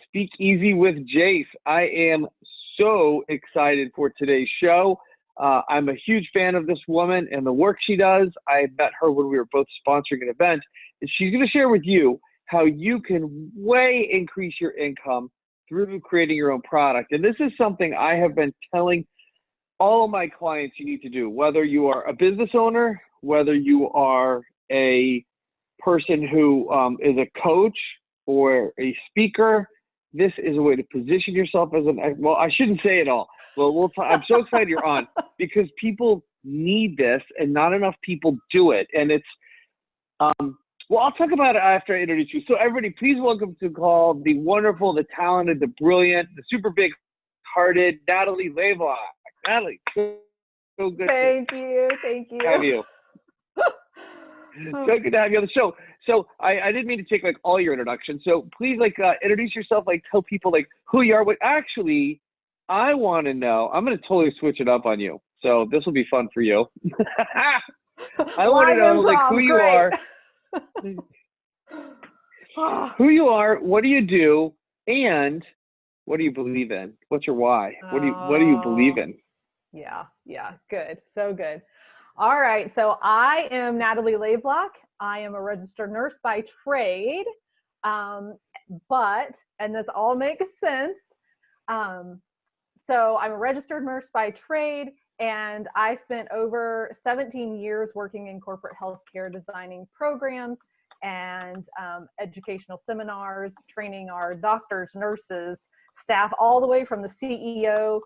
Speakeasy with Jase. I am so excited for today's show. I'm a huge fan of this woman and the work she does. I met her when we were both sponsoring an event, and she's going to share with you how you can way increase your income through creating your own product. And this is something I have been telling all of my clients you need to do, whether you are a business owner, whether you are a person who is a coach or a speaker. This is a way to position yourself as well, I shouldn't say it all. Well, I'm so excited you're on because people need this and not enough people do it. And it's, well, I'll talk about it after I introduce you. So everybody, please welcome to the call the wonderful, the talented, the brilliant, the super big hearted Natalie Laylock. Natalie, so good. Thank you. To have you. So good to have you on the show. So I didn't mean to take like all your introduction. So please introduce yourself, tell people who you are. What actually I want to know, I'm going to totally switch it up on you. So this will be fun for you. I want to know who you are, who you are, what do you do, and what do you believe in? What's your why? What do you believe in? Yeah, good. So good. All right. So I am Natalie Laylock. I am a registered nurse by trade. And this all makes sense. So I'm a registered nurse by trade, and I spent over 17 years working in corporate healthcare, designing programs and educational seminars, training our doctors, nurses, staff, all the way from the CEO.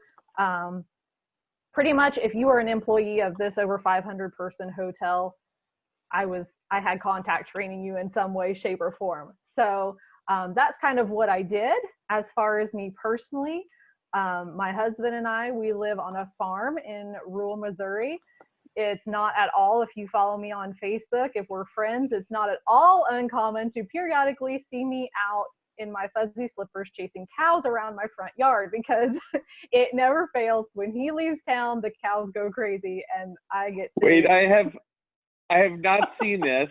Pretty much if you were an employee of this over 500 person hotel, I had contact training you in some way, shape, or form. So that's kind of what I did. As far as me personally, my husband and I, we live on a farm in rural Missouri. It's not at all, if you follow me on Facebook, if we're friends, it's not at all uncommon to periodically see me out in my fuzzy slippers chasing cows around my front yard, because it never fails. When he leaves town, the cows go crazy and I get to... Wait, I have not seen this.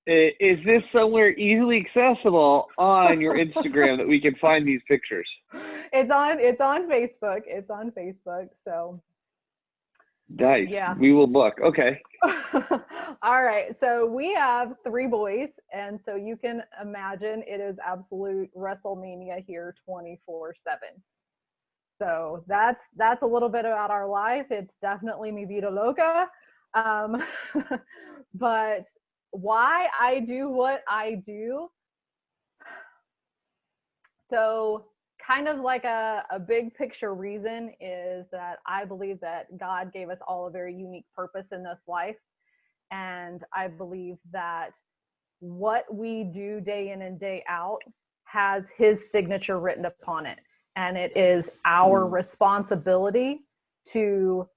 Is this somewhere easily accessible on your Instagram that we can find these pictures? It's on Facebook. It's on Facebook. So nice. Yeah. We will look. Okay. All right. So we have 3 boys. And so you can imagine it is absolute WrestleMania here 24/7. So that's a little bit about our life. It's definitely mi vida loca. But why I do what I do. So kind of like a big picture reason is that I believe that God gave us all a very unique purpose in this life. And I believe that what we do day in and day out has his signature written upon it. And it is our responsibility to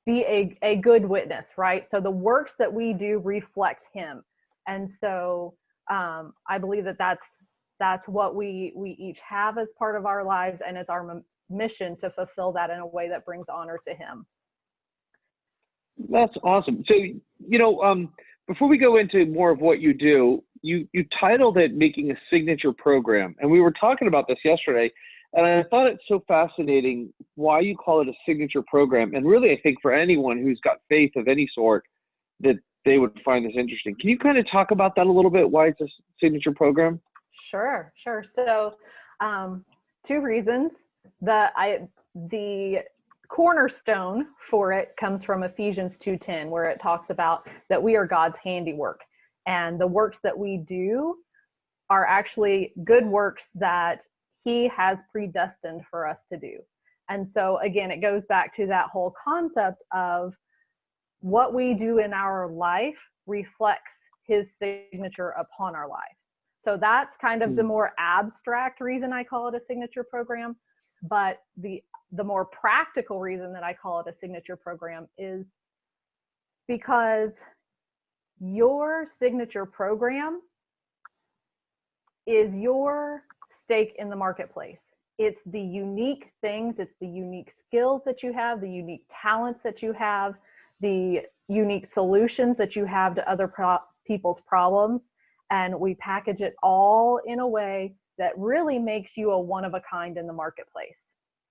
be a good witness, right? So the works that we do reflect him. And so I believe that that's what we each have as part of our lives, and it's our mission to fulfill that in a way that brings honor to him. That's awesome. So, before we go into more of what you do, you titled it Making a Signature Program. And we were talking about this yesterday, and I thought it's so fascinating why you call it a signature program. And really, I think for anyone who's got faith of any sort, that they would find this interesting. Can you kind of talk about that a little bit, why it's a signature program? Sure. So 2 reasons. The cornerstone for it comes from Ephesians 2:10, where it talks about that we are God's handiwork, and the works that we do are actually good works that he has predestined for us to do. And so again, it goes back to that whole concept of what we do in our life reflects his signature upon our life. So that's kind of the more abstract reason I call it a signature program. But the more practical reason that I call it a signature program is because your signature program is your stake in the marketplace. It's the unique things, it's the unique skills that you have, the unique talents that you have, the unique solutions that you have to other people's problems. and we package it all in a way that really makes you a one of a kind in the marketplace.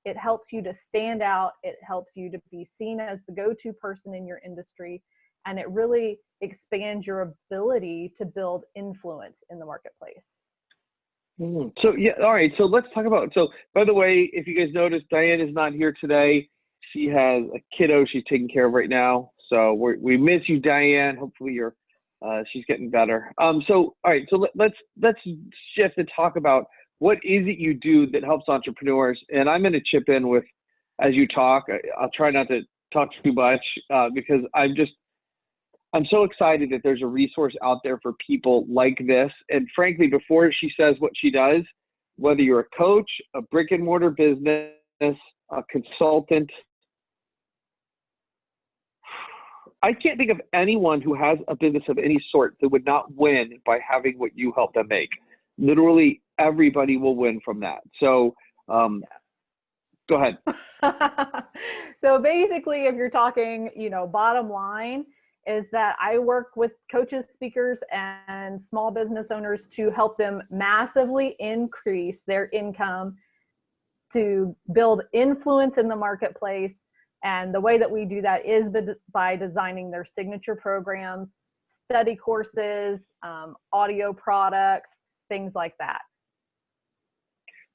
It helps you to stand out. It helps you to be seen as the go-to person in your industry. And it really expands your ability to build influence in the marketplace. So, yeah, all right. So let's talk about, so by the way, if you guys noticed, Diane is not here today. She has a kiddo she's taking care of right now. So we miss you, Diane. Hopefully she's getting better. So, all right. So let's shift and talk about what is it you do that helps entrepreneurs. And I'm going to chip in with, as you talk, I'll try not to talk too much because I'm so excited that there's a resource out there for people like this. And frankly, before she says what she does, whether you're a coach, a brick and mortar business, a consultant, I can't think of anyone who has a business of any sort that would not win by having what you help them make. Literally everybody will win from that. So go ahead. So basically, if you're talking, bottom line is that I work with coaches, speakers, and small business owners to help them massively increase their income, to build influence in the marketplace. And the way that we do that is by designing their signature programs, study courses, audio products, things like that.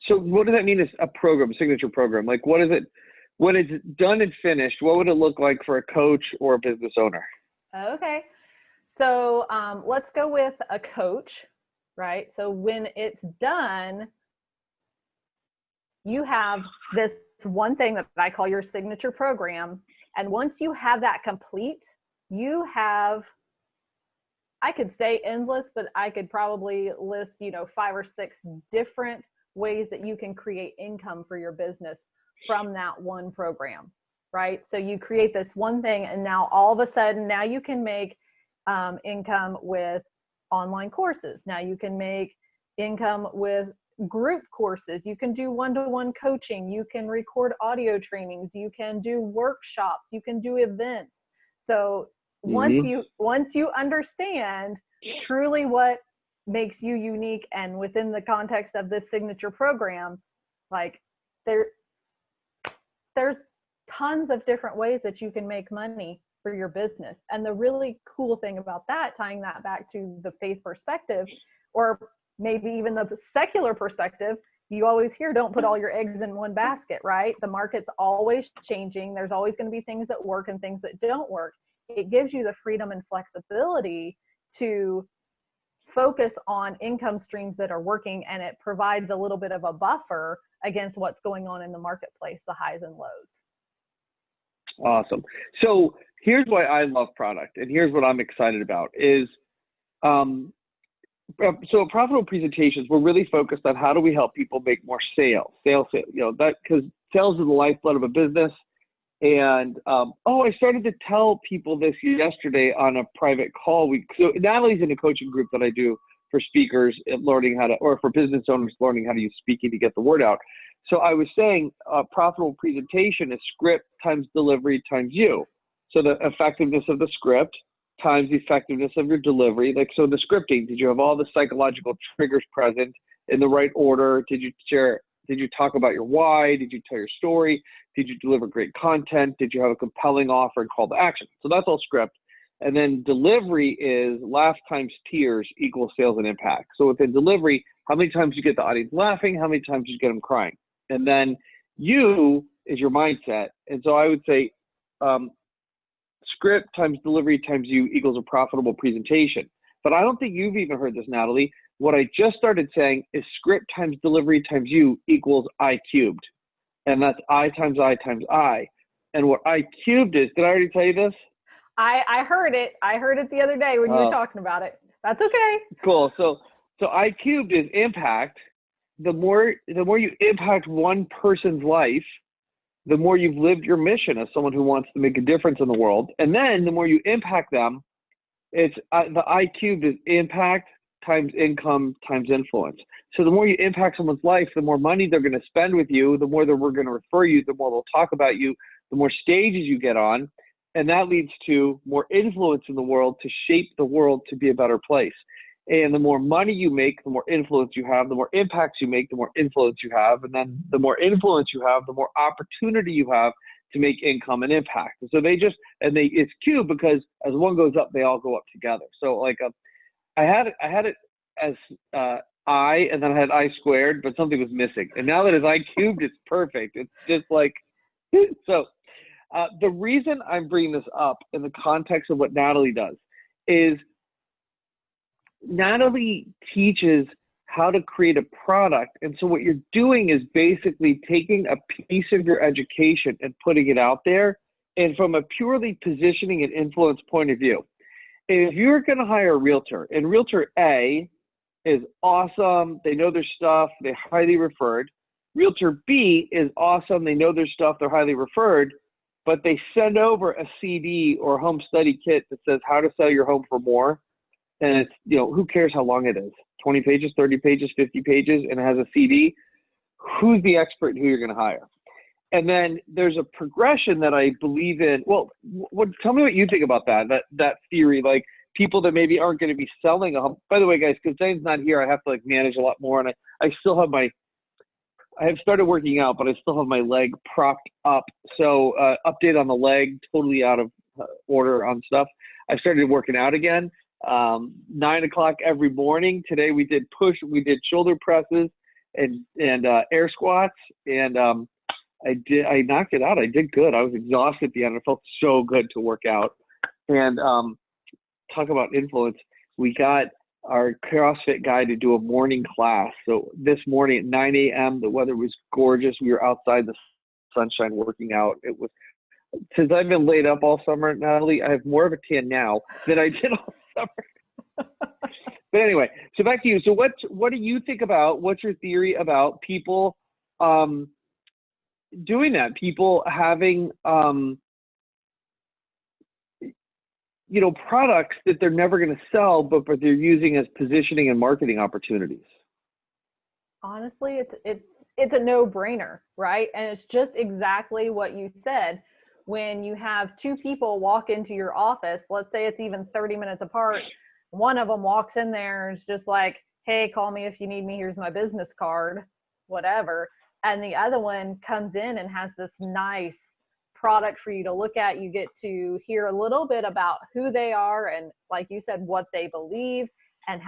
So what does that mean as a program, a signature program? Like what is it, when it's done and finished, what would it look like for a coach or a business owner? Okay. So let's go with a coach, right? So when it's done, you have this one thing that I call your signature program. And once you have that complete, you have, I could say endless, but I could probably list, 5 or 6 different ways that you can create income for your business from that one program, right? So you create this one thing, and now all of a sudden, now you can make income with online courses. Now you can make income with group courses. You can do one-to-one coaching. You can record audio trainings. You can do workshops. You can do events. So once you understand truly what makes you unique, and within the context of this signature program, like there's tons of different ways that you can make money for your business. And the really cool thing about that, tying that back to the faith perspective, or maybe even the secular perspective, you always hear, don't put all your eggs in one basket, right? The market's always changing. There's always going to be things that work and things that don't work. It gives you the freedom and flexibility to focus on income streams that are working, and it provides a little bit of a buffer against what's going on in the marketplace, the highs and lows. Awesome. So here's why I love product, and here's what I'm excited about is, so profitable presentations, we're really focused on how do we help people make more sales, that, because sales is the lifeblood of a business. And, I started to tell people this yesterday on a private call. So Natalie's in a coaching group that I do for speakers learning how to, or for business owners learning how to use speaking to get the word out. So I was saying profitable presentation is script times delivery times you. So the effectiveness of the script times the effectiveness of your delivery. Like, so the scripting, did you have all the psychological triggers present in the right order? Did you talk about your why? Did you tell your story? Did you deliver great content? Did you have a compelling offer and call to action? So that's all script. And then delivery is laugh times tears equals sales and impact. So within delivery, how many times you get the audience laughing? How many times you get them crying? And then you is your mindset. And so I would say script times delivery times you equals a profitable presentation. But I don't think you've even heard this, Natalie. What I just started saying is script times delivery times you equals I cubed. And that's I times I times I. And what I cubed is, did I already tell you this? I heard it. I heard it the other day when you were talking about it. That's okay. Cool. So I cubed is impact. The more you impact one person's life, the more you've lived your mission as someone who wants to make a difference in the world. And then the more you impact them, it's the I cubed is impact times income times influence. So the more you impact someone's life, the more money they're going to spend with you, the more that we're going to refer you, the more they'll talk about you, the more stages you get on. And that leads to more influence in the world to shape the world to be a better place. And the more money you make, the more influence you have. The more impacts you make, the more influence you have. And then the more influence you have, the more opportunity you have to make income and impact. And so it's cute because as one goes up, they all go up together. So like I had it as I, and then I had I squared, but something was missing. And now that it's I cubed, it's perfect. It's just like, so the reason I'm bringing this up in the context of what Natalie does is Natalie teaches how to create a product. And so what you're doing is basically taking a piece of your education and putting it out there. And from a purely positioning and influence point of view, if you're going to hire a realtor, and realtor A is awesome, they know their stuff, they're highly referred. Realtor B is awesome, they know their stuff, they're highly referred, but they send over a CD or home study kit that says how to sell your home for more. And it's, who cares how long it is? 20 pages, 30 pages, 50 pages, and it has a CD. Who's the expert in who you're going to hire? And then there's a progression that I believe in. Well, tell me what you think about that theory, like people that maybe aren't going to be selling a home. By the way, guys, because Zane's not here, I have to manage a lot more. And I still have I have started working out, but I still have my leg propped up. So update on the leg, totally out of order on stuff. I started working out again. 9 o'clock every morning. Today we did shoulder presses and air squats, and I knocked it out. I did good. I was exhausted at the end. It felt so good to work out. And talk about influence. We got our CrossFit guy to do a morning class. So this morning at 9 a.m., the weather was gorgeous. We were outside the sunshine working out. It was, since I've been laid up all summer, Natalie, I have more of a tan now than I did all summer. But anyway, so back to you. So what do you think about, what's your theory about people doing that? People having, products that they're never going to sell, but they're using as positioning and marketing opportunities. Honestly, it's a no-brainer, right? And it's just exactly what you said. When you have two people walk into your office, let's say it's even 30 minutes apart, one of them walks in there and is just like, hey, call me if you need me, here's my business card, whatever. And the other one comes in and has this nice product for you to look at. You get to hear a little bit about who they are and, like you said, what they believe and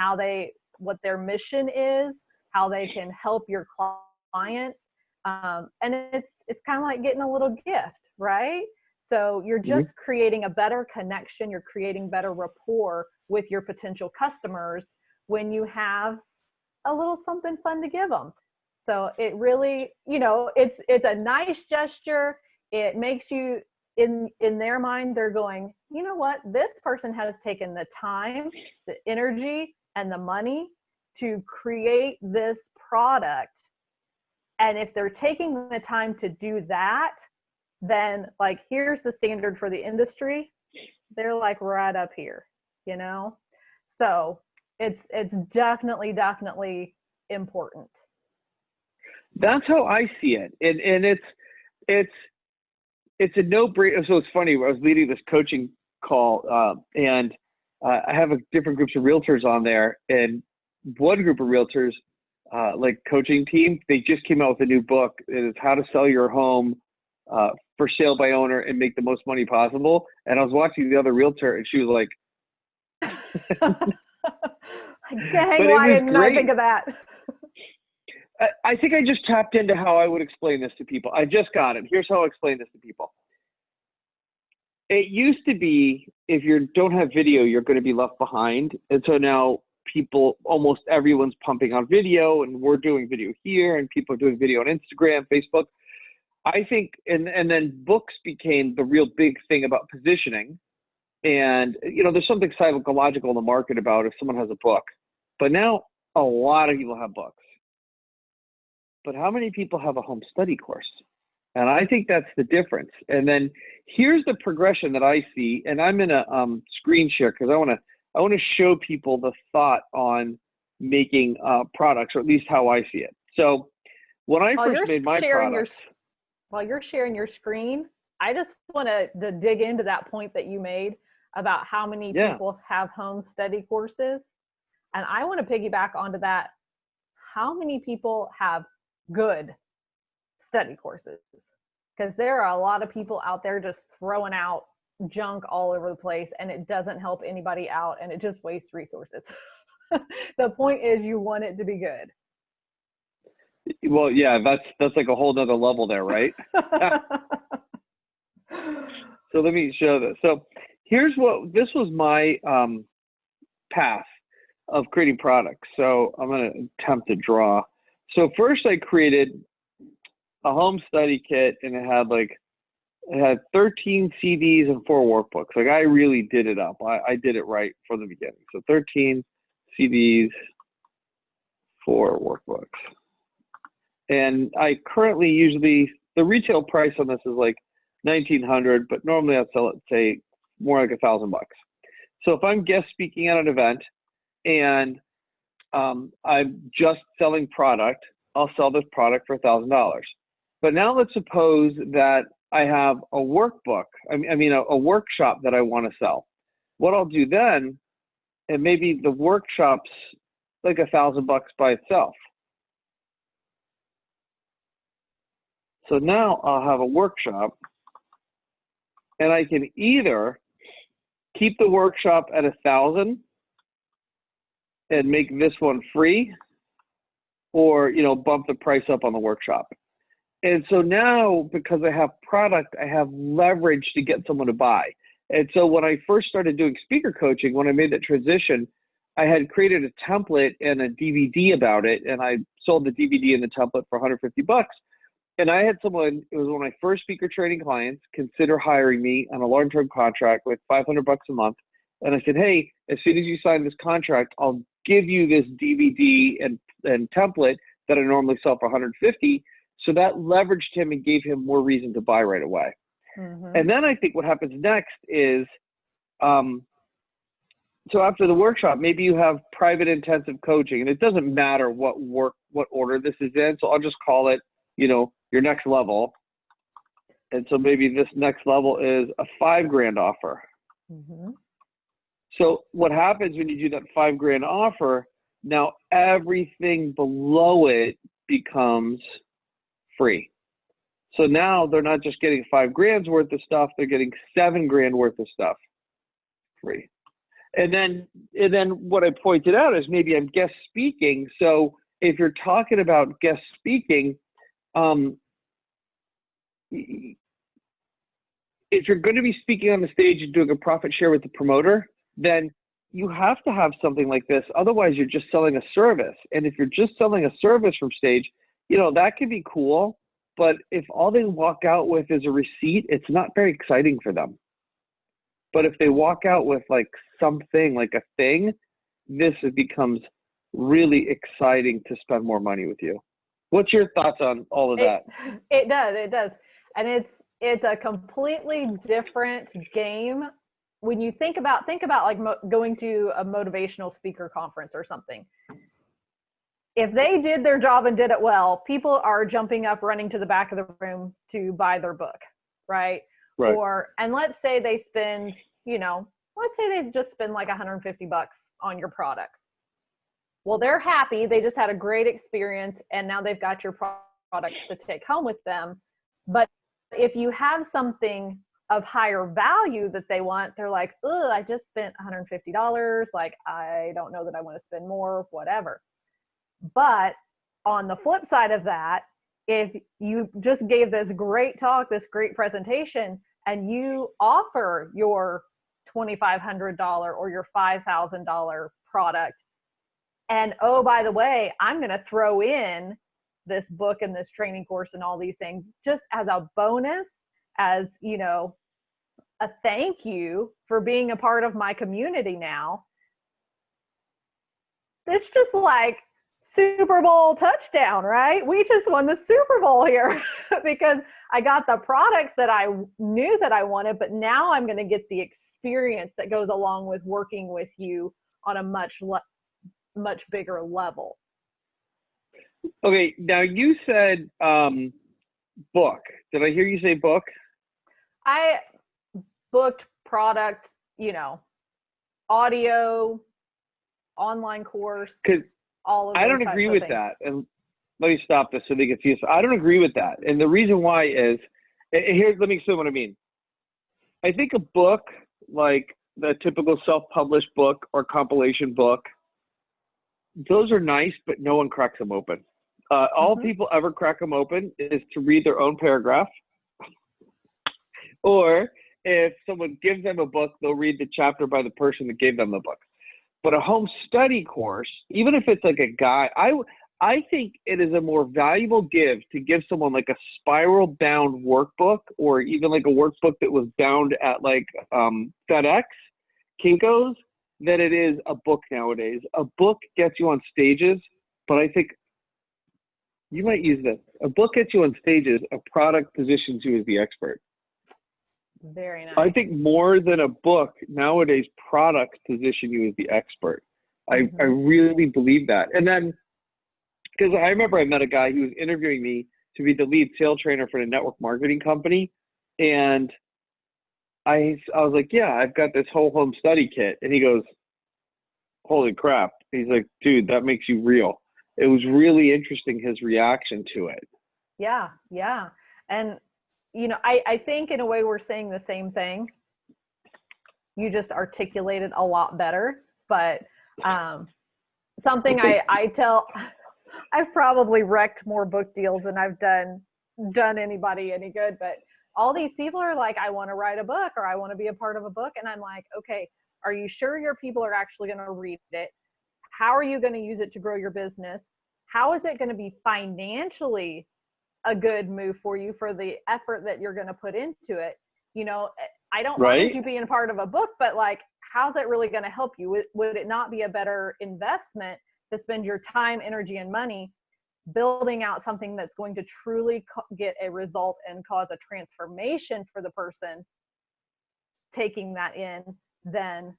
what their mission is, how they can help your clients. And it's kind of like getting a little gift, right? So you're just creating a better connection. You're creating better rapport with your potential customers when you have a little something fun to give them. So it really, it's a nice gesture. It makes you, in their mind, they're going, you know what? This person has taken the time, the energy, and the money to create this product. And if they're taking the time to do that, then here's the standard for the industry. They're right up here, So it's definitely important. That's how I see it. And it's a no-brainer. So it's funny, I was leading this coaching call, and I have different groups of realtors on there, and one group of realtors, coaching team, they just came out with a new book. It's how to sell your home for sale by owner and make the most money possible. And I was watching the other realtor, and she was like, dang, why didn't I think of that? I think I just tapped into how I would explain this to people. I just got it. Here's how I explain this to people. It used to be, if you don't have video, you're going to be left behind. And so now almost everyone's pumping on video, and we're doing video here, and people are doing video on Instagram, Facebook. I think, and then books became the real big thing about positioning. And, there's something psychological in the market about if someone has a book. But now a lot of people have books. But how many people have a home study course? And I think that's the difference. And then here's the progression that I see, and I'm in a screen share because I want to show people the thought on making products, or at least how I see it. So when I first made my product, while you're sharing your screen, I just want to dig into that point that you made about how many people have home study courses. And I want to piggyback onto that. How many people have good study courses? Because there are a lot of people out there just throwing out junk all over the place, and it doesn't help anybody out, and it just wastes resources. The point is you want it to be good. Well, yeah, that's like a whole nother level there, right? So let me show this. So this was my path of creating products. So I'm going to attempt to draw. So first I created a home study kit, and it had 13 CDs and 4 workbooks. Like, I really did it up. I did it right from the beginning. So 13 CDs, 4 workbooks. And I currently the retail price on this is like $1,900, but normally I'd sell it, say, more like $1,000. So if I'm guest speaking at an event and I'm just selling product, I'll sell this product for $1,000. But now let's suppose that I have a workbook, a workshop that I want to sell. What I'll do then, and maybe the workshop's like $1,000 by itself. So now I'll have a workshop, and I can either keep the workshop at $1,000 and make this one free, or, bump the price up on the workshop. And so now, because I have product, I have leverage to get someone to buy. And so when I first started doing speaker coaching, when I made that transition, I had created a template and a DVD about it, and I sold the DVD and the template for $150. And I had someone, it was one of my first speaker training clients, consider hiring me on a long-term contract with $500 a month. And I said, hey, as soon as you sign this contract, I'll give you this DVD and template that I normally sell for $150. So that leveraged him and gave him more reason to buy right away. Mm-hmm. And then I think what happens next is, so after the workshop, maybe you have private intensive coaching, and it doesn't matter what order this is in. So I'll just call it, your next level. And so maybe this next level is a $5,000 offer. Mm-hmm. So what happens when you do that $5,000 offer, now everything below it becomes free. So now they're not just getting $5,000 worth of stuff, they're getting $7,000 worth of stuff free. And then what I pointed out is maybe I'm guest speaking. So if you're talking about guest speaking, if you're going to be speaking on the stage and doing a profit share with the promoter, then you have to have something like this. Otherwise, you're just selling a service. And if you're just selling a service from stage, that can be cool. But if all they walk out with is a receipt, it's not very exciting for them. But if they walk out with like something, like a thing, this becomes really exciting to spend more money with you. What's your thoughts on all of that? It does. And it's a completely different game. When you think about like going to a motivational speaker conference or something. If they did their job and did it well, people are jumping up, running to the back of the room to buy their book, right? Right. And let's say they spend, let's say they just spend like $150 on your products. Well, they're happy. They just had a great experience, and now they've got your products to take home with them. But if you have something of higher value that they want, they're like, ugh, I just spent $150. Like, I don't know that I want to spend more, whatever. But on the flip side of that, if you just gave this great talk, this great presentation, and you offer your $2,500 or your $5,000 product, and oh, by the way, I'm going to throw in this book and this training course and all these things just as a bonus, as, a thank you for being a part of my community now. It's just like Super Bowl touchdown, right? We just won the Super Bowl here because I got the products that I knew that I wanted, but now I'm going to get the experience that goes along with working with you on a much bigger level. Okay, now you said book. Did I hear you say book? I booked product, audio, online course, 'Cause all of I those don't types agree of with things. that. And let me stop this so they can see this. I don't agree with that. And the reason why is, here, let me explain what I mean. I think a book, like the typical self-published book or compilation book, those are nice, but no one cracks them open. All people ever crack them open is to read their own paragraph. Or if someone gives them a book, they'll read the chapter by the person that gave them the book. But a home study course, even if it's like a guide, I think it is a more valuable give to give someone like a spiral bound workbook, or even like a workbook that was bound at like FedEx, Kinko's, than it is a book nowadays. A book gets you on stages, but I think you might use this. A book gets you on stages, a product positions you as the expert. Very nice. I think more than a book, nowadays products position you as the expert. I really believe that. And then, because I remember I met a guy who was interviewing me to be the lead sales trainer for the network marketing company. And I was like, yeah, I've got this whole home study kit. And he goes, holy crap. He's like, dude, that makes you real. It was really interesting, his reaction to it. Yeah, yeah. And, you know, I think in a way we're saying the same thing. You just articulated a lot better. But something I tell, I've probably wrecked more book deals than I've done anybody any good. But all these people are like, I want to write a book, or I want to be a part of a book. And I'm like, okay, are you sure your people are actually going to read it? How are you going to use it to grow your business? How is it going to be financially a good move for you for the effort that you're going to put into it? You know, I don't mind you being a part of a book, but like, how's that really going to help you? Would it not be a better investment to spend your time, energy, and money building out something that's going to truly get a result and cause a transformation for the person taking that in, than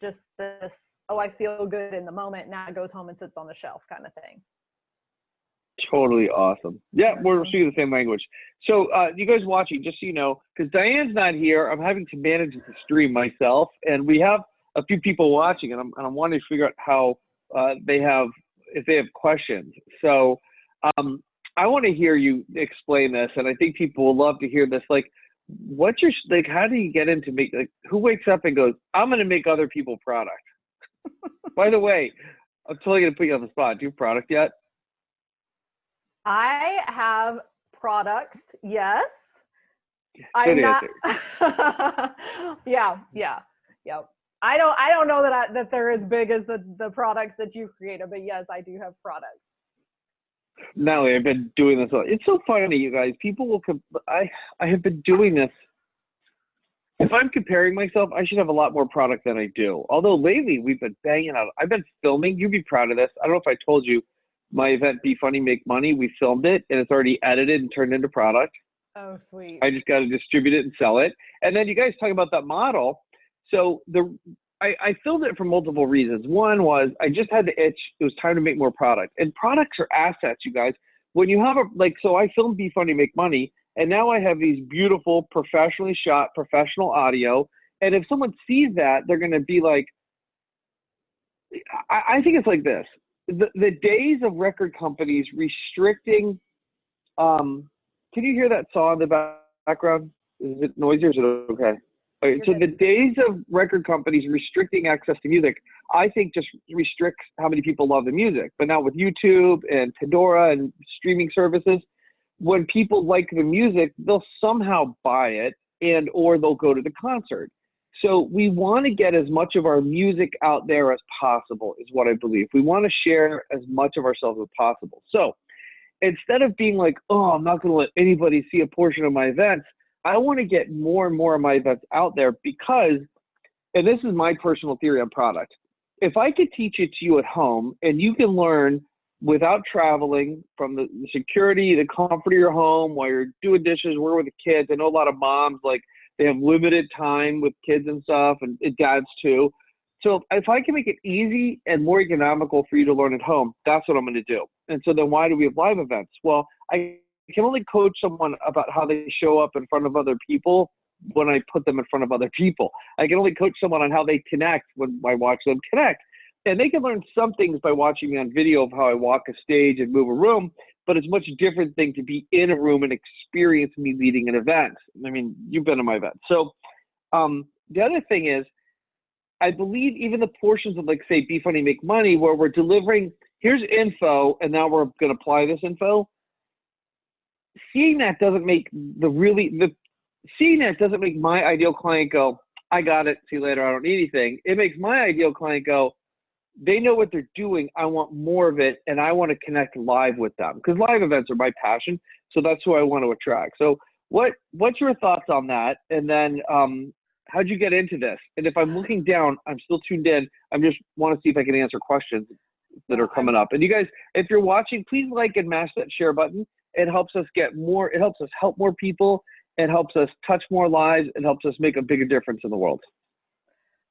just this, oh, I feel good in the moment, now it goes home and sits on the shelf kind of thing. Totally awesome. Yeah, we're speaking the same language. So you guys watching, just so you know, because Diane's not here, I'm having to manage the stream myself, and we have a few people watching, and I'm wanting to figure out how if they have questions. So I want to hear you explain this, and I think people will love to hear this. Like, how do you get into who wakes up and goes, I'm going to make other people product? By the way, I'm totally going to put you on the spot. Do you have product yet? I have products, yes. I'm not. Yeah. I don't know that they're as big as the products that you've created, but yes, I do have products. No, I've been doing this. It's so funny, you guys. People will. I have been doing this. If I'm comparing myself, I should have a lot more product than I do. Although lately we've been banging out. I've been filming. You'd be proud of this. I don't know if I told you. My event, Be Funny, Make Money, we filmed it, and it's already edited and turned into product. Oh, sweet. I just got to distribute it and sell it. And then you guys talk about that model. So I filmed it for multiple reasons. One was I just had the itch. It was time to make more product. And products are assets, you guys. When you have so I filmed Be Funny, Make Money, and now I have these beautiful, professionally shot, professional audio. And if someone sees that, they're going to be like, I think it's like this. The days of record companies restricting, can you hear that saw in the background? Is it noisy or is it okay? Okay, so the days of record companies restricting access to music, I think just restricts how many people love the music. But now with YouTube and Pandora and streaming services, when people like the music, they'll somehow buy it or they'll go to the concert. So we want to get as much of our music out there as possible is what I believe. We want to share as much of ourselves as possible. So instead of being like, oh, I'm not going to let anybody see a portion of my events, I want to get more and more of my events out there because, and this is my personal theory on product, if I could teach it to you at home and you can learn without traveling from the security, the comfort of your home while you're doing dishes, working with the kids. I know a lot of moms, they have limited time with kids and stuff, and dads too. So if I can make it easy and more economical for you to learn at home, that's what I'm going to do. And so then why do we have live events? Well, I can only coach someone about how they show up in front of other people when I put them in front of other people. I can only coach someone on how they connect when I watch them connect. and they can learn some things by watching me on video of how I walk a stage and move a room, but it's a much different thing to be in a room and experience me leading an event. I mean, you've been to my event. So the other thing is, I believe even the portions of, like, say, Be Funny, Make Money, where we're delivering, here's info, and now we're going to apply this info. Seeing that doesn't make my ideal client go, I got it, see you later, I don't need anything. It makes my ideal client go, they know what they're doing, I want more of it, and I want to connect live with them. Because live events are my passion, so that's who I want to attract. So what's your thoughts on that? And then how'd you get into this? And if I'm looking down, I'm still tuned in. I just want to see if I can answer questions that are coming up. And you guys, if you're watching, please like and mash that share button. It helps us get more, it helps us help more people. It helps us touch more lives. It helps us make a bigger difference in the world.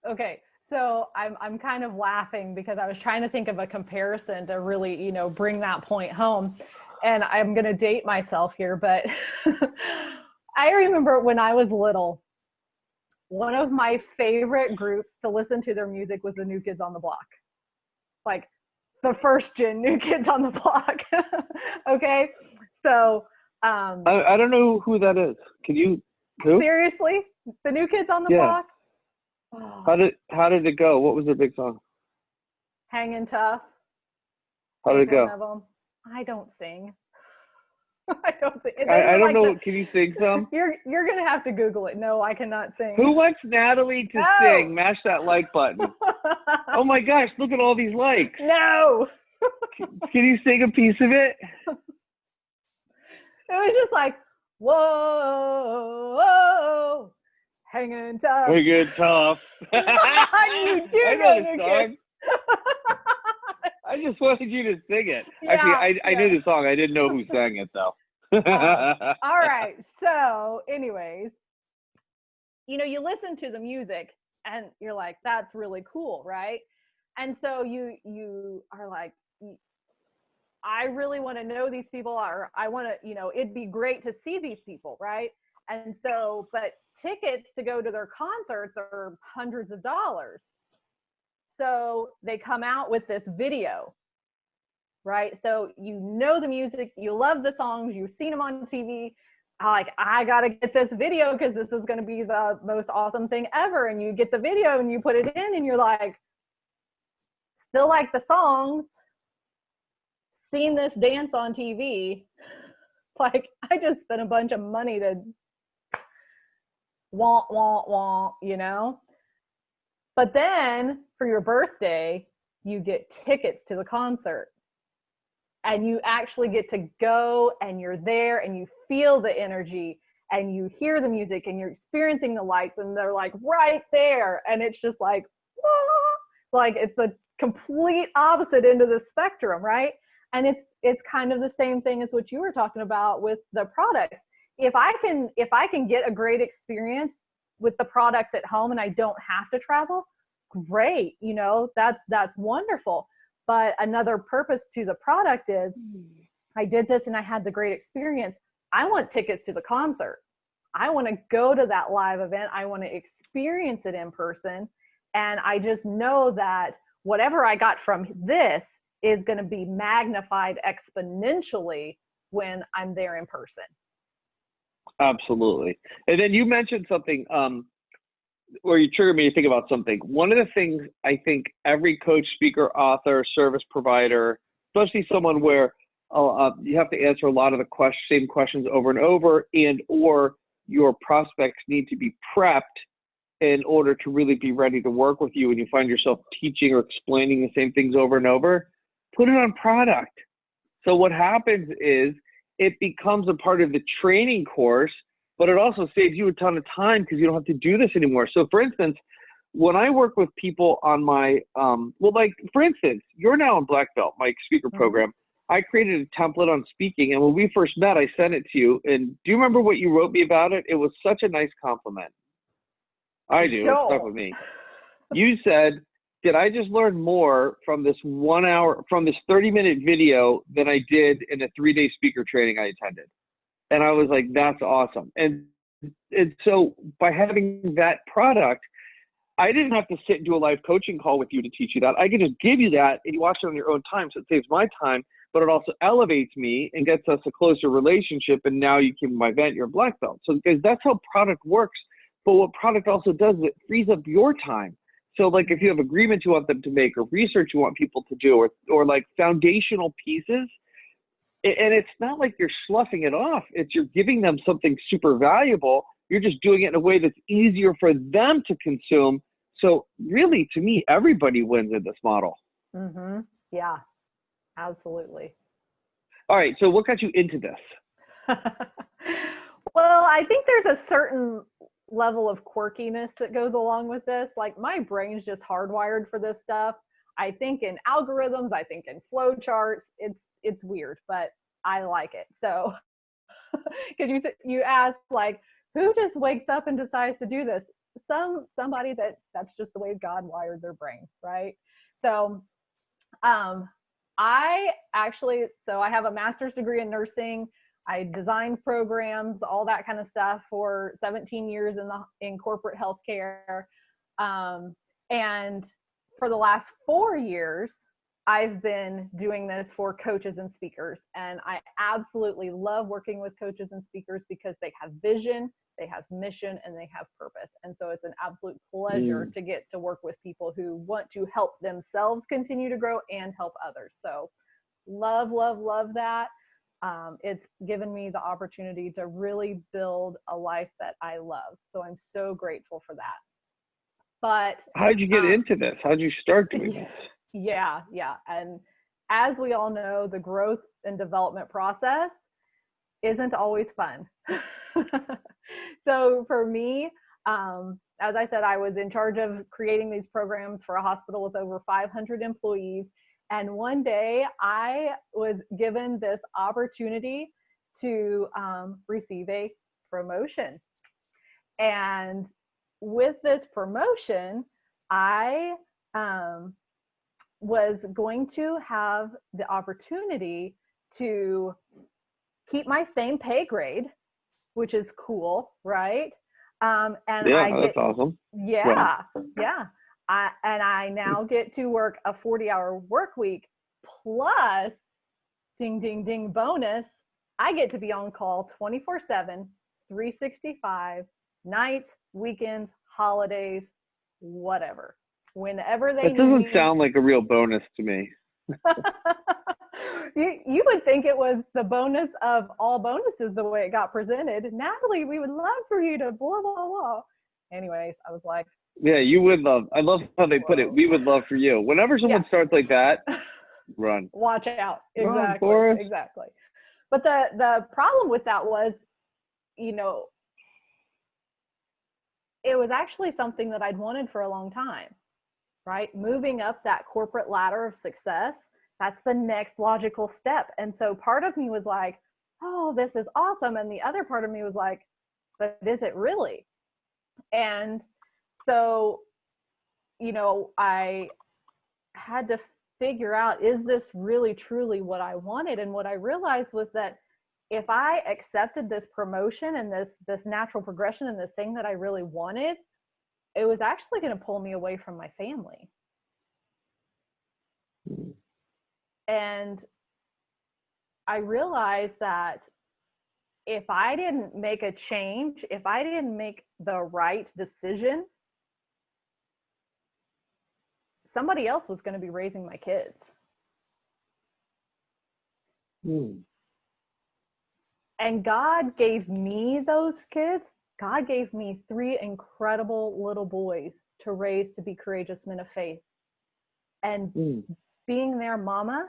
Okay. So I'm kind of laughing because I was trying to think of a comparison to really, you know, bring that point home. And I'm going to date myself here, but I remember when I was little, one of my favorite groups to listen to their music was the New Kids on the Block. Like the first gen New Kids on the Block. Okay. So I don't know who that is. Can you? Who? Seriously? The New Kids on the Block? Oh. How did it go? What was their big song? Hangin' Tough. How did it go? I don't sing. I don't sing. I don't know. Can you sing some? You're gonna have to Google it. No, I cannot sing. Who wants Natalie to sing? Mash that like button. Oh my gosh! Look at all these likes. No. Can you sing a piece of it? It was just like, whoa, whoa, hanging tough. Hanging tough. You do I know the song. I just wanted you to sing it. Yeah, actually, I knew the song. I didn't know who sang it, though. All right. So anyways, you know, you listen to the music and you're like, that's really cool, right? And so you are like, I really want to know these people, or I want to, you know, it'd be great to see these people, right? And so, but tickets to go to their concerts are hundreds of dollars. So they come out with this video, right? So you know the music, you love the songs, you've seen them on TV. I got to get this video because this is going to be the most awesome thing ever. And you get the video and you put it in and you're like, still like the songs, seen this dance on TV. Like, I just spent a bunch of money to want, you know? But then for your birthday, you get tickets to the concert. And you actually get to go and you're there and you feel the energy and you hear the music and you're experiencing the lights and they're like right there. And it's just like, whoa! Like it's the complete opposite end of the spectrum, right? And it's kind of the same thing as what you were talking about with the products. If I can get a great experience with the product at home and I don't have to travel, great, you know, that's wonderful. But another purpose to the product is I did this and I had the great experience. I want tickets to the concert. I want to go to that live event. I want to experience it in person. And I just know that whatever I got from this is going to be magnified exponentially when I'm there in person. Absolutely. And then you mentioned something where you triggered me to think about something. One of the things I think every coach, speaker, author, service provider, especially someone where you have to answer a lot of the same questions over and over, and or your prospects need to be prepped in order to really be ready to work with you, and you find yourself teaching or explaining the same things over and over, put it on product. So what happens is it becomes a part of the training course, but it also saves you a ton of time because you don't have to do this anymore. So for instance, when I work with people on my, for instance, you're now in Black Belt, my speaker program. I created a template on speaking, and when we first met, I sent it to you. And do you remember what you wrote me about it? It was such a nice compliment. I do. It stuck with me. You said, did I just learn more from this 30-minute video than I did in a 3-day speaker training I attended? And I was like, that's awesome. And so by having that product, I didn't have to sit and do a live coaching call with you to teach you that. I can just give you that and you watch it on your own time. So it saves my time, but it also elevates me and gets us a closer relationship. And now you can my event, you're a black belt. So because that's how product works. But what product also does is it frees up your time. So like if you have agreements you want them to make or research you want people to do or like foundational pieces, and it's not like you're sloughing it off. It's you're giving them something super valuable. You're just doing it in a way that's easier for them to consume. So really, to me, everybody wins in this model. Mm-hmm. Yeah, absolutely. All right. So what got you into this? Well, I think there's a certain level of quirkiness that goes along with this. Like my brain's just hardwired for this stuff. I think in algorithms, I think in flow charts. It's weird, but I like it. So because you ask like, who just wakes up and decides to do this? Somebody that's just the way God wired their brain, right? So I have a master's degree in nursing. I designed programs, all that kind of stuff for 17 years in corporate healthcare. And for the last 4 years, I've been doing this for coaches and speakers. And I absolutely love working with coaches and speakers because they have vision, they have mission, and they have purpose. And so it's an absolute pleasure to get to work with people who want to help themselves continue to grow and help others. So love, love, love that. It's given me the opportunity to really build a life that I love. So I'm so grateful for that. But how did you get into this? How did you start doing this? Yeah. And as we all know, the growth and development process isn't always fun. So for me, as I said, I was in charge of creating these programs for a hospital with over 500 employees. And one day I was given this opportunity to receive a promotion. And with this promotion, I was going to have the opportunity to keep my same pay grade, which is cool, right? And that's awesome. Yeah, well. Yeah. I now get to work a 40-hour work week plus, ding, ding, ding, bonus, I get to be on call 24/7, 365, nights, weekends, holidays, whatever. Whenever they need me. That doesn't sound like a real bonus to me. You would think it was the bonus of all bonuses the way it got presented. Natalie, we would love for you to blah, blah, blah. Anyways, I was like, yeah, you would love. I love how they put it. We would love for you. Whenever someone starts like that, run. Watch out. Exactly. Run, exactly. But the problem with that was, it was actually something that I'd wanted for a long time, right? Moving up that corporate ladder of success, that's the next logical step. And so part of me was like, oh, this is awesome. And the other part of me was like, but is it really? And so, I had to figure out, is this really truly what I wanted? And what I realized was that if I accepted this promotion and this natural progression and this thing that I really wanted, it was actually going to pull me away from my family. And I realized that if I didn't make a change, if I didn't make the right decision, somebody else was going to be raising my kids. And God gave me those kids. God gave me 3 incredible little boys to raise to be courageous men of faith. And being their mama,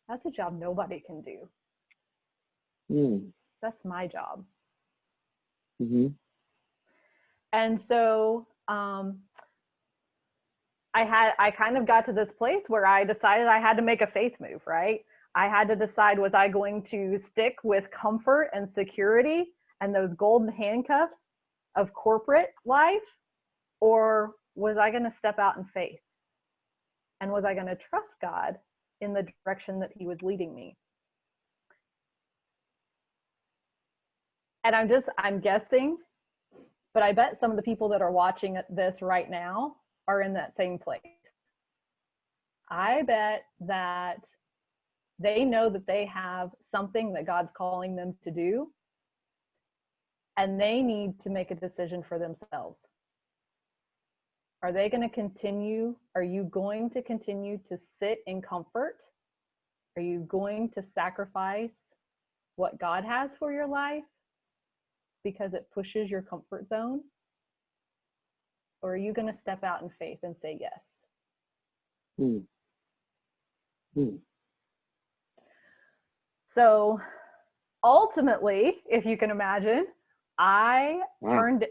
that's a job nobody can do. That's my job. And so I kind of got to this place where I decided I had to make a faith move, right? I had to decide, was I going to stick with comfort and security and those golden handcuffs of corporate life, or was I going to step out in faith? And was I going to trust God in the direction that he was leading me? And I'm guessing But I bet some of the people that are watching this right now are in that same place. I bet that they know that they have something that God's calling them to do, and they need to make a decision for themselves. Are they going to continue? Are you going to continue to sit in comfort? Are you going to sacrifice what God has for your life because it pushes your comfort zone? Or are you going to step out in faith and say yes? So ultimately, if you can imagine, I turned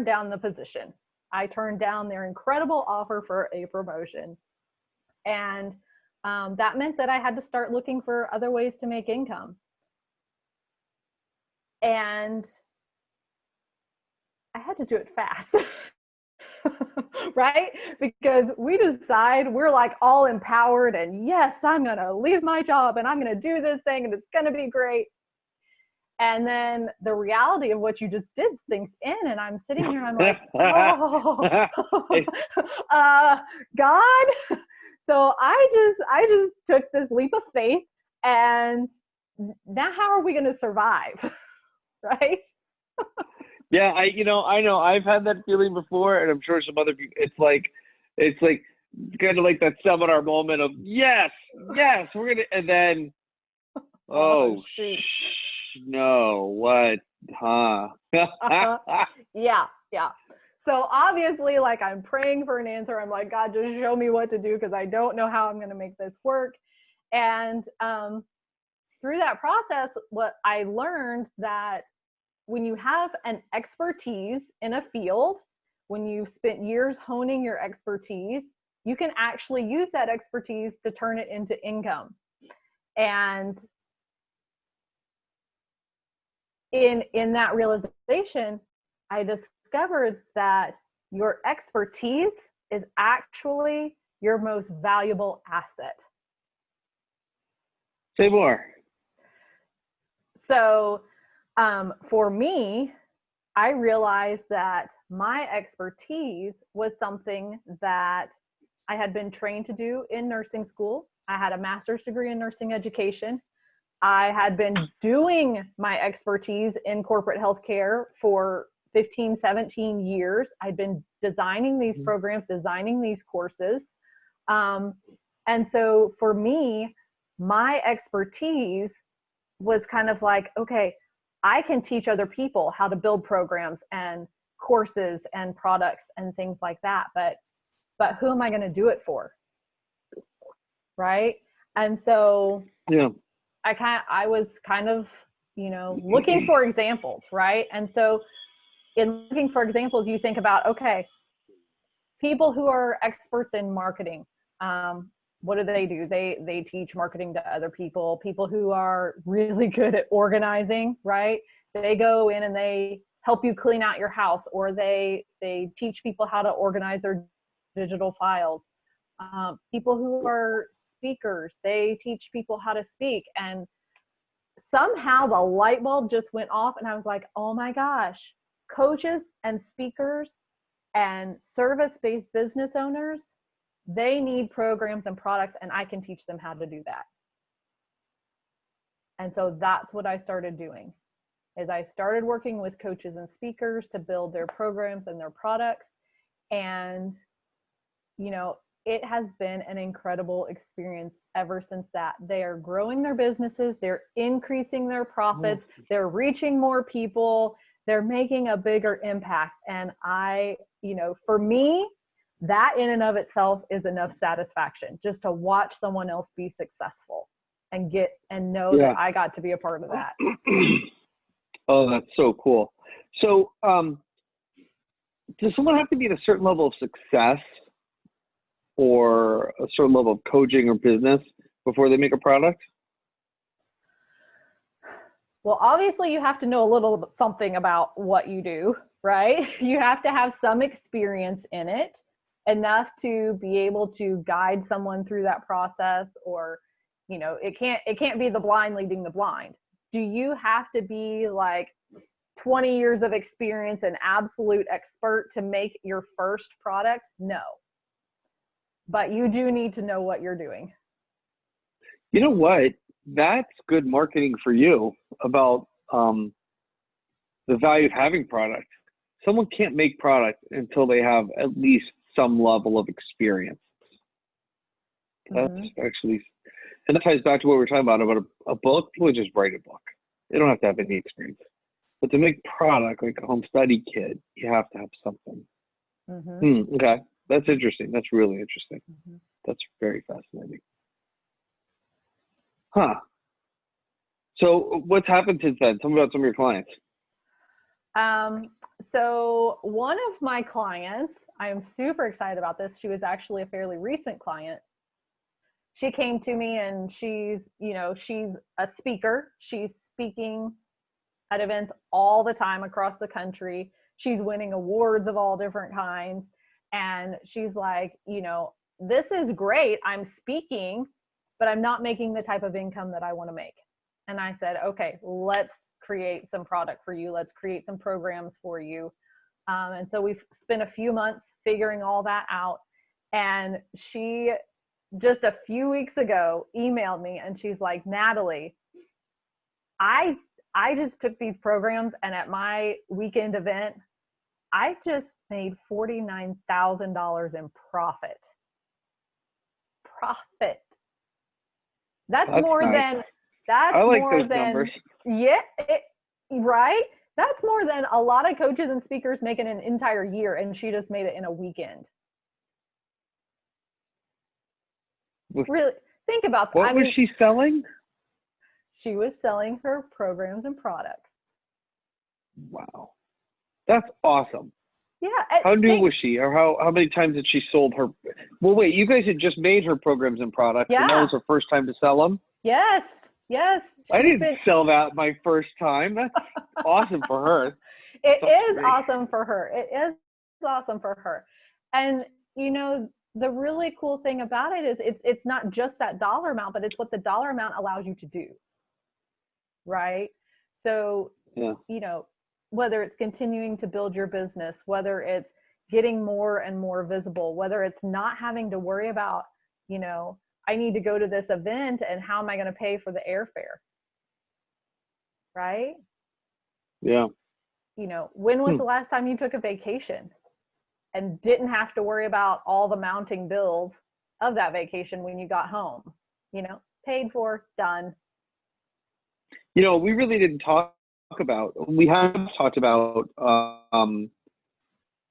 down the position. I turned down their incredible offer for a promotion. And that meant that I had to start looking for other ways to make income. And I had to do it fast. Right? Because we decide we're like all empowered and yes, I'm going to leave my job and I'm going to do this thing and it's going to be great. And then the reality of what you just did sinks in, and I'm sitting here and I'm like, God. So I just took this leap of faith, and now how are we going to survive? Right? Yeah, I know I've had that feeling before, and I'm sure some other people. It's like kind of like that seminar moment of yes, we're gonna, and then shoot. No, what? Huh? Yeah. So obviously, like, I'm praying for an answer. I'm like, God, just show me what to do because I don't know how I'm going to make this work. And through that process, what I learned that when you have an expertise in a field, when you've spent years honing your expertise, you can actually use that expertise to turn it into income. And in that realization, I discovered that your expertise is actually your most valuable asset. Say more. So for me, I realized that my expertise was something that I had been trained to do in nursing school. I had a master's degree in nursing education. I had been doing my expertise in corporate healthcare for 15, 17 years. I'd been designing these programs, designing these courses. And so for me, my expertise was kind of like, okay, I can teach other people how to build programs and courses and products and things like that. But who am I going to do it for? Right. And so yeah. I was kind of, looking for examples, right? And so in looking for examples, you think about, okay, people who are experts in marketing, what do? They teach marketing to other people. People who are really good at organizing, right? They go in and they help you clean out your house, or they teach people how to organize their digital files. People who are speakers, they teach people how to speak. And somehow the light bulb just went off and I was like, oh my gosh, coaches and speakers and service-based business owners, they need programs and products, and I can teach them how to do that. And so that's what I started doing, is I started working with coaches and speakers to build their programs and their products. And it has been an incredible experience ever since that. They are growing their businesses, they're increasing their profits, they're reaching more people, they're making a bigger impact. And for me, that in and of itself is enough satisfaction just to watch someone else be successful and know that I got to be a part of that. Oh, that's so cool. So, does someone have to be at a certain level of success or a certain level of coaching or business before they make a product? Well, obviously you have to know a little something about what you do, right? You have to have some experience in it, enough to be able to guide someone through that process, or, it can't be the blind leading the blind. Do you have to be like 20 years of experience, an absolute expert to make your first product? No. But you do need to know what you're doing. You know what? That's good marketing for you about the value of having product. Someone can't make product until they have at least some level of experience. That's actually, and that ties back to what we were talking about a book. People just write a book. They don't have to have any experience. But to make product like a home study kit, you have to have something. Okay, that's interesting. That's really interesting. That's very fascinating. Huh. So what's happened since then? Tell me about some of your clients. So one of my clients, I am super excited about this. She was actually a fairly recent client. She came to me and she's a speaker. She's speaking at events all the time across the country. She's winning awards of all different kinds. And she's like, this is great. I'm speaking, but I'm not making the type of income that I want to make. And I said, okay, let's create some product for you. Let's create some programs for you. And so we've spent a few months figuring all that out. And she just a few weeks ago emailed me and she's like, Natalie, I just took these programs and at my weekend event, I just made $49,000 in profit. That's more nice. than, that's I like more those than, numbers. Yeah, right? That's more than a lot of coaches and speakers make in an entire year, and she just made it in a weekend. Really, think about that. What was she selling? She was selling her programs and products. Wow. That's awesome. Yeah. How new was she, or how many times had she sold her? Well, wait, you guys had just made her programs and products, and that was her first time to sell them? Yes. I didn't sell that my first time. That's awesome for her. It is awesome for her. It is awesome for her. And, the really cool thing about it is it's not just that dollar amount, but it's what the dollar amount allows you to do. Right? So, whether it's continuing to build your business, whether it's getting more and more visible, whether it's not having to worry about, I need to go to this event and how am I going to pay for the airfare? Right? Yeah. When was the last time you took a vacation and didn't have to worry about all the mounting bills of that vacation when you got home? Paid for, done. We really didn't we have talked about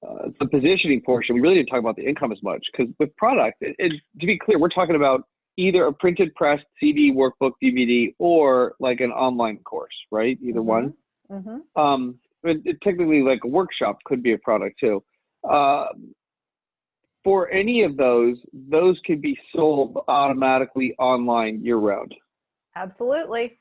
the positioning portion. We really didn't talk about the income as much, because with product, to be clear, we're talking about either a printed press, CD, workbook, DVD, or like an online course, right? Either one. Technically, like a workshop could be a product too. For any of those can be sold automatically online year-round. Absolutely.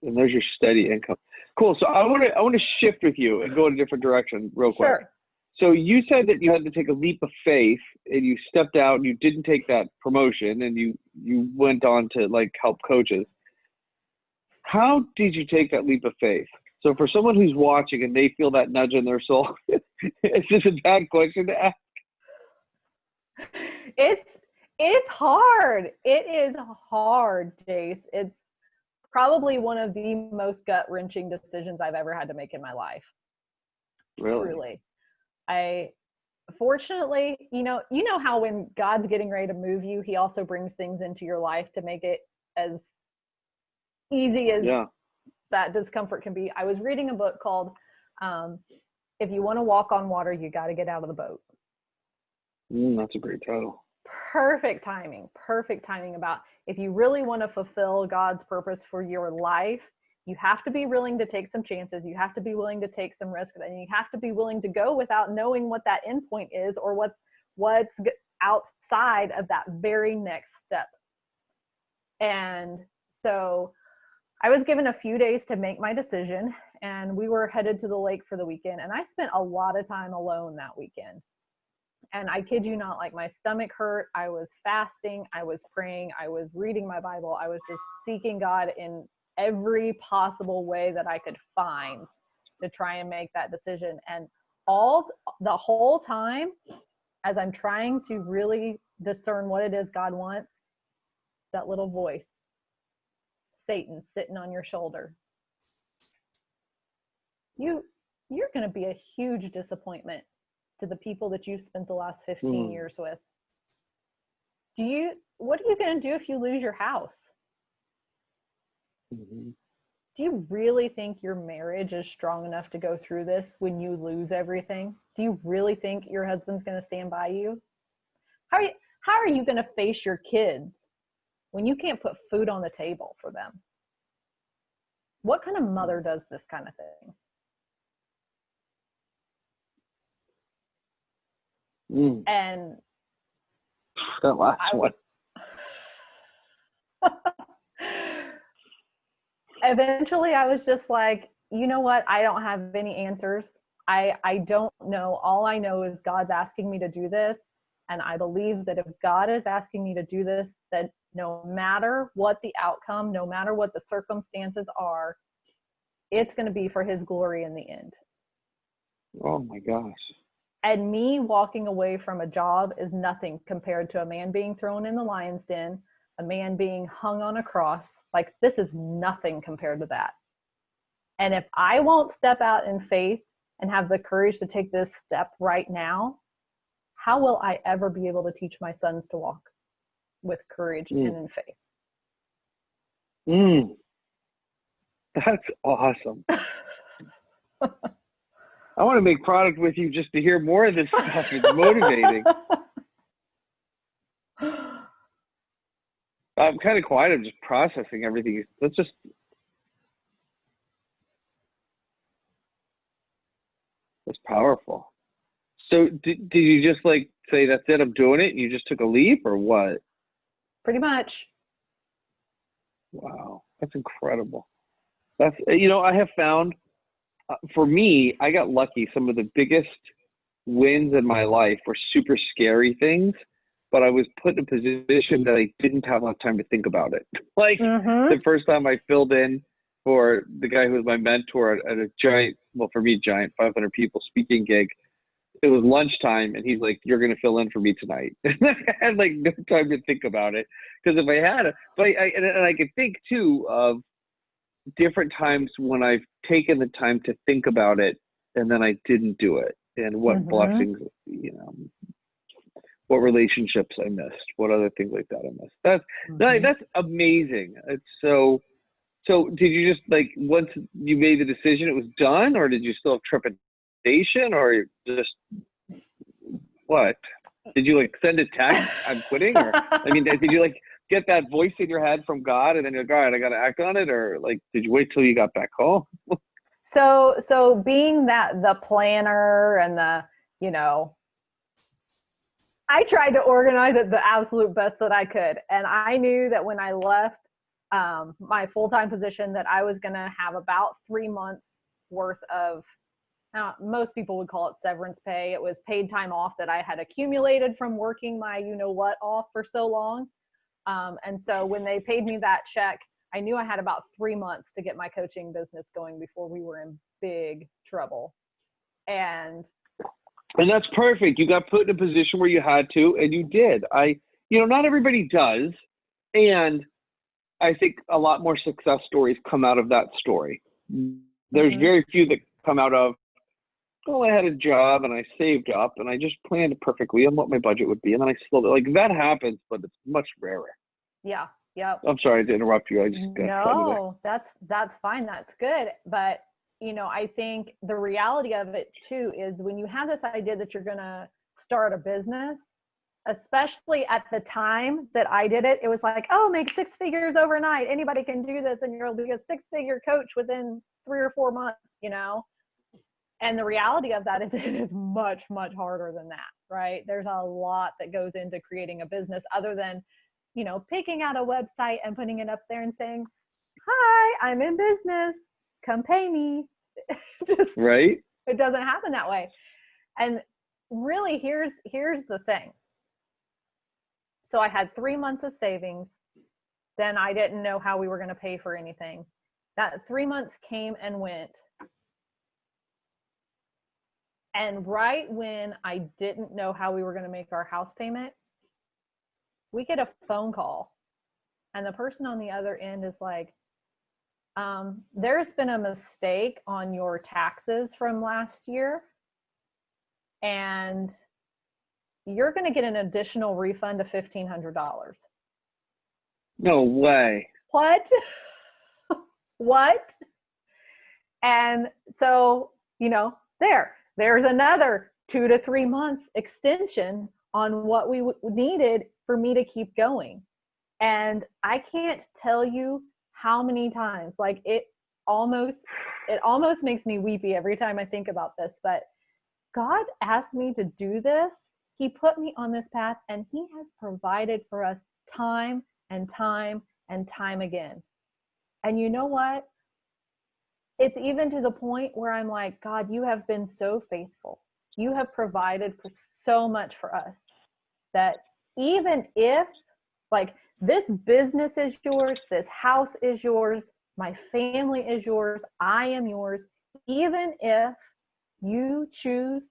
And there's your steady income. Cool. So I want to shift with you and go in a different direction real quick. Sure. So you said that you had to take a leap of faith and you stepped out and you didn't take that promotion and you went on to like help coaches. How did you take that leap of faith? So for someone who's watching and they feel that nudge in their soul, is this a bad question to ask? It's hard. It is hard, Jase. It's probably one of the most gut-wrenching decisions I've ever had to make in my life. Really? Truly. Fortunately, you know how when God's getting ready to move you, he also brings things into your life to make it as easy as that discomfort can be. I was reading a book called If You Want to Walk on Water, You Got to Get Out of the Boat. That's a great title. Perfect timing about if you really want to fulfill God's purpose for your life, you have to be willing to take some chances. You have to be willing to take some risks, and you have to be willing to go without knowing what that end point is or what's outside of that very next step. And so I was given a few days to make my decision, and we were headed to the lake for the weekend, and I spent a lot of time alone that weekend. And I kid you not, like my stomach hurt. I was fasting. I was praying. I was reading my Bible. I was just seeking God in every possible way that I could find to try and make that decision. And the whole time, as I'm trying to really discern what it is God wants, that little voice, Satan, sitting on your shoulder. You're going to be a huge disappointment to the people that you've spent the last 15 years with. What are you going to do if you lose your house? Mm-hmm. Do you really think your marriage is strong enough to go through this when you lose everything? Do you really think your husband's going to stand by you? How are you going to face your kids when you can't put food on the table for them? What kind of mother does this kind of thing? And that last one. Eventually I was just like, you know what? I don't have any answers. I don't know. All I know is God's asking me to do this. And I believe that if God is asking me to do this, that no matter what the outcome, no matter what the circumstances are, it's going to be for his glory in the end. Oh my gosh. And me walking away from a job is nothing compared to a man being thrown in the lion's den, a man being hung on a cross. Like, this is nothing compared to that. And if I won't step out in faith and have the courage to take this step right now, how will I ever be able to teach my sons to walk with courage and in faith? That's awesome. I want to make product with you just to hear more of this stuff. It's motivating. I'm kind of quiet. I'm just processing everything. That's powerful. So did you just like say, that's it, I'm doing it, and you just took a leap, or what? Pretty much. Wow. That's incredible. That's, I have found, for me, I got lucky. Some of the biggest wins in my life were super scary things, but I was put in a position that I didn't have enough time to think about it. Like the first time I filled in for the guy who was my mentor at a giant, well, for me, giant 500 people speaking gig. It was lunchtime, and he's like, "You're going to fill in for me tonight." I had like no time to think about it, because if I had I could think too of different times when I've taken the time to think about it and then I didn't do it, and what blessings, what relationships I missed, what other things like that I missed. That's amazing. It's so did you just, like, once you made the decision, it was done, or did you still have trepidation, or just what? Did you like send a text, "I'm quitting," or did you like get that voice in your head from God, and then you're like, "All right, I got to act on it," or like, did you wait till you got back home? So being that the planner and the, I tried to organize it the absolute best that I could. And I knew that when I left my full-time position, that I was going to have about 3 months worth of, most people would call it severance pay. It was paid time off that I had accumulated from working my you-know-what off for so long. And so when they paid me that check, I knew I had about 3 months to get my coaching business going before we were in big trouble. And that's perfect. You got put in a position where you had to, and you did. Not everybody does. And I think a lot more success stories come out of that story. There's very few that come out of, well, I had a job and I saved up and I just planned it perfectly on what my budget would be. And then I still, like, that happens, but it's much rarer. Yeah. Yep. I'm sorry to interrupt you. I just got No, that's fine. That's good. But, I think the reality of it too is when you have this idea that you're going to start a business, especially at the time that I did it, it was like, oh, make 6 figures overnight. Anybody can do this, and you'll be a 6-figure coach within 3 or 4 months, And the reality of that is it is much, much harder than that, right? There's a lot that goes into creating a business other than, picking out a website and putting it up there and saying, hi, I'm in business. Come pay me. Right. It doesn't happen that way. And really, here's the thing. So I had 3 months of savings. Then I didn't know how we were going to pay for anything. That 3 months came and went. And right when I didn't know how we were going to make our house payment, we get a phone call, and the person on the other end is like, there's been a mistake on your taxes from last year, and you're going to get an additional refund of $1,500. No way. What? What? And so, there's another 2 to 3 months extension on what we needed for me to keep going. And I can't tell you how many times, like it almost makes me weepy every time I think about this, but God asked me to do this. He put me on this path, and he has provided for us time and time and time again. And you know what? It's even to the point where I'm like, God, you have been so faithful. You have provided for so much for us that even if, like, this business is yours, this house is yours, my family is yours, I am yours, even if you choose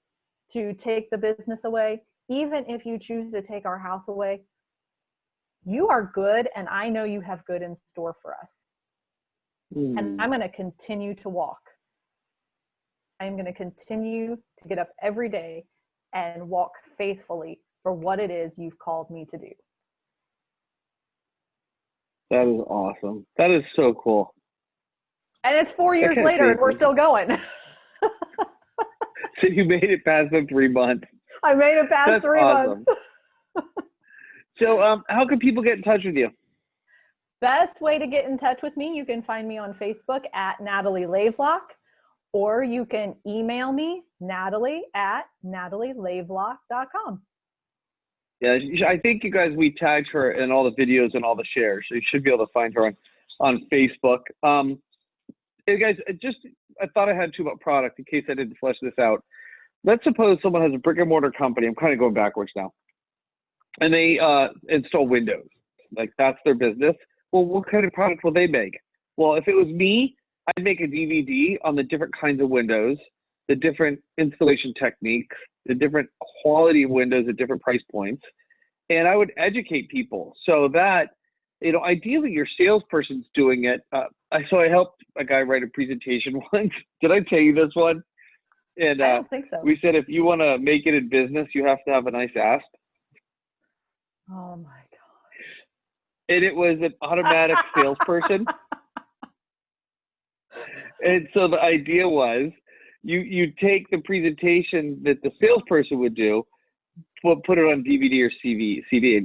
to take the business away, even if you choose to take our house away, you are good, and I know you have good in store for us. And I'm going to continue to walk. I'm going to continue to get up every day and walk faithfully for what it is you've called me to do. That is awesome. That is so cool. And it's 4 years later, and we're still going. So you made it past the 3 months. I made it past That's 3 awesome. months. So how can people get in touch with you? Best way to get in touch with me, you can find me on Facebook at Natalie Lavelock, or you can email me, natalie@natalielavelock.com. Yeah, I think you guys, we tagged her in all the videos and all the shares, so you should be able to find her on Facebook. Hey guys, I thought I had too much product in case I didn't flesh this out. Let's suppose someone has a brick and mortar company. I'm kind of going backwards now. And they install windows. Like, that's their business. Well, what kind of product will they make? Well, if it was me, I'd make a DVD on the different kinds of windows, the different installation techniques, the different quality of windows at different price points. And I would educate people so that, ideally your salesperson's doing it. So I helped a guy write a presentation once. Did I tell you this one? And I don't think so. We said, if you want to make it in business, you have to have a nice ass. Oh my gosh. And it was an automatic salesperson. And so the idea was you take the presentation that the salesperson would do, put it on DVD or CD.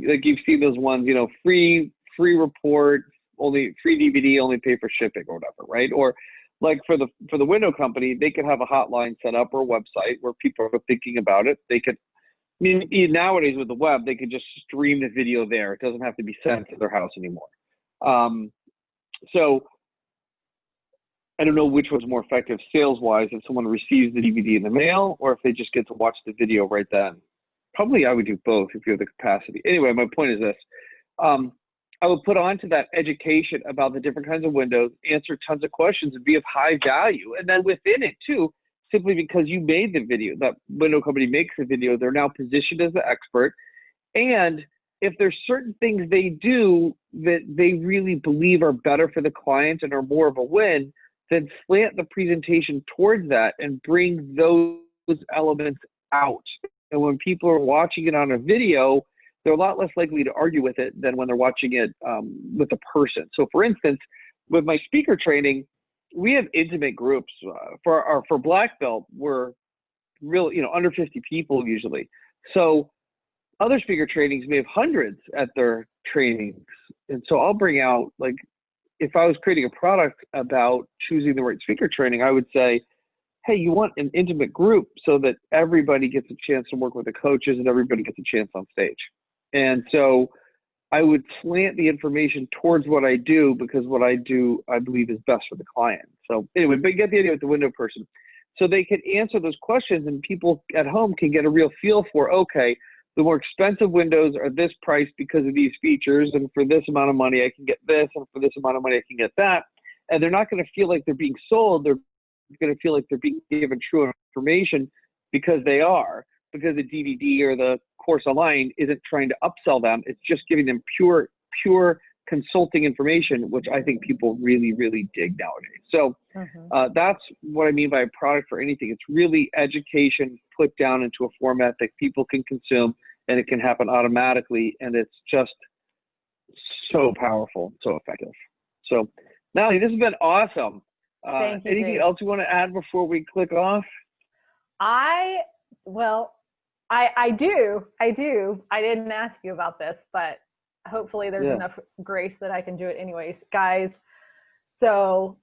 Like, you've seen those ones, free report, only free DVD, only pay for shipping or whatever, right? Or like for the window company, they could have a hotline set up or a website where people are thinking about it. They could, nowadays with the web, they could just stream the video there. It doesn't have to be sent to their house anymore. So I don't know which was more effective sales-wise, if someone receives the DVD in the mail or if they just get to watch the video right then. Probably I would do both if you have the capacity. Anyway, my point is this. I would put onto that education about the different kinds of windows, answer tons of questions, and be of high value. And then within it too, simply because you made the video, that window company makes the video, they're now positioned as the expert. And if there's certain things they do that they really believe are better for the client and are more of a win, then slant the presentation towards that and bring those elements out. And when people are watching it on a video, they're a lot less likely to argue with it than when they're watching it with a person. So for instance, with my speaker training, we have intimate groups. For Black Belt, we're really, under 50 people usually. So other speaker trainings may have hundreds at their trainings. And so I'll bring out, like, if I was creating a product about choosing the right speaker training, I would say, hey, you want an intimate group so that everybody gets a chance to work with the coaches and everybody gets a chance on stage. And so I would slant the information towards what I do, because what I do, I believe, is best for the client. So anyway, but you get the idea with the window person. So they can answer those questions, and people at home can get a real feel for, okay, the more expensive windows are this price because of these features, and for this amount of money I can get this, and for this amount of money I can get that. And they're not going to feel like they're being sold. They're going to feel like they're being given true information because they are, because the DVD or the course online isn't trying to upsell them. It's just giving them pure consulting information, which I think people really, really dig nowadays. So that's what I mean by a product for anything. It's really education put down into a format that people can consume, and it can happen automatically. And it's just so powerful, so effective. So Natalie, this has been awesome. Thank you, anything Jase. else you want to add before we click off? I do. I didn't ask you about this, but hopefully there's enough grace that I can do it anyways. Guys, so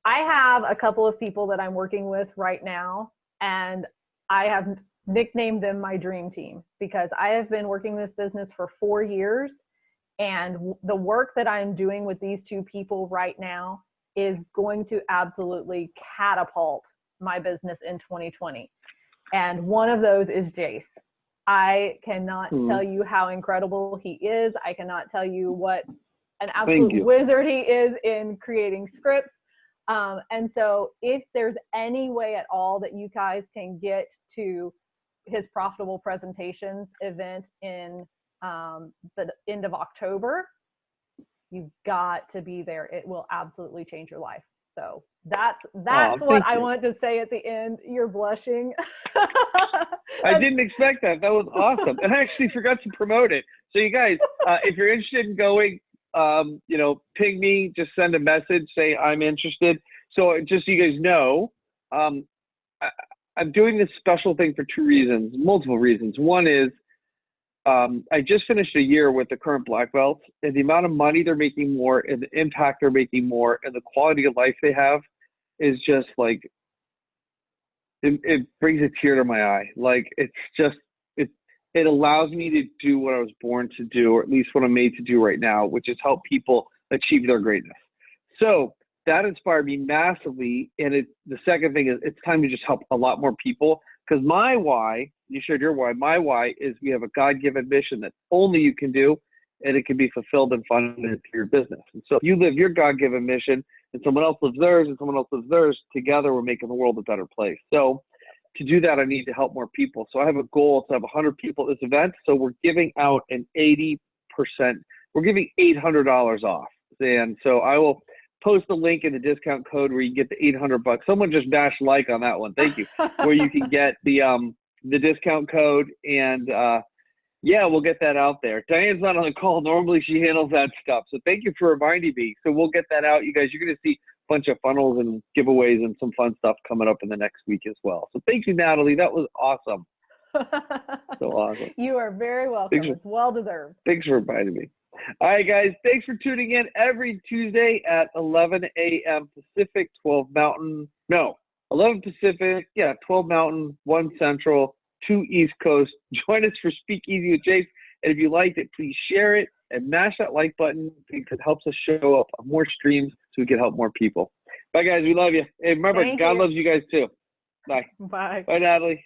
I have a couple of people that I'm working with right now, and I have nicknamed them my dream team because I have been working this business for 4 years, and the work that I'm doing with these two people right now is going to absolutely catapult my business in 2020. And one of those is Jase. I cannot tell you how incredible he is. I cannot tell you what an absolute wizard he is in creating scripts. And so if there's any way at all that you guys can get to his Profitable Presentations event in the end of October, you've got to be there. It will absolutely change your life. So that's what I want to say at the end. You're blushing. I didn't expect that. That was awesome. And I actually forgot to promote it. So you guys, if you're interested in going, ping me, just send a message, say I'm interested. So just so you guys know, I'm doing this special thing for multiple reasons. One is I just finished a year with the current black belts, and the amount of money they're making more, and the impact they're making more, and the quality of life they have is just like, it brings a tear to my eye. Like, it allows me to do what I was born to do, or at least what I'm made to do right now, which is help people achieve their greatness. So that inspired me massively. And the second thing is it's time to just help a lot more people, because my why, you shared your why, my why is we have a God-given mission that only you can do, and it can be fulfilled and funded through your business. And so if you live your God-given mission and someone else lives theirs and someone else lives theirs, together we're making the world a better place. So to do that, I need to help more people. So I have a goal to have 100 people at this event. So we're giving out an 80%, we're giving $800 off. And so I will post the link in the discount code where you get the $800. Someone just bash like on that one. Thank you. Where you can get the discount code, and we'll get that out there. Diane's not on the call. Normally she handles that stuff. So thank you for reminding me. So we'll get that out. You guys, you're going to see a bunch of funnels and giveaways and some fun stuff coming up in the next week as well. So thank you, Natalie. That was awesome. So awesome. You are very welcome. It's well deserved. Thanks for reminding me. All right, guys. Thanks for tuning in every Tuesday at 11 a.m. Pacific, 12 Mountain. No, 11 Pacific. 12 Mountain, 1 Central, 2 East Coast. Join us for Speakeasy with Jase. And if you liked it, please share it and mash that like button, because it helps us show up on more streams so we can help more people. Bye, guys. We love you. And remember, God loves you guys too. Bye. Bye. Bye, Natalie.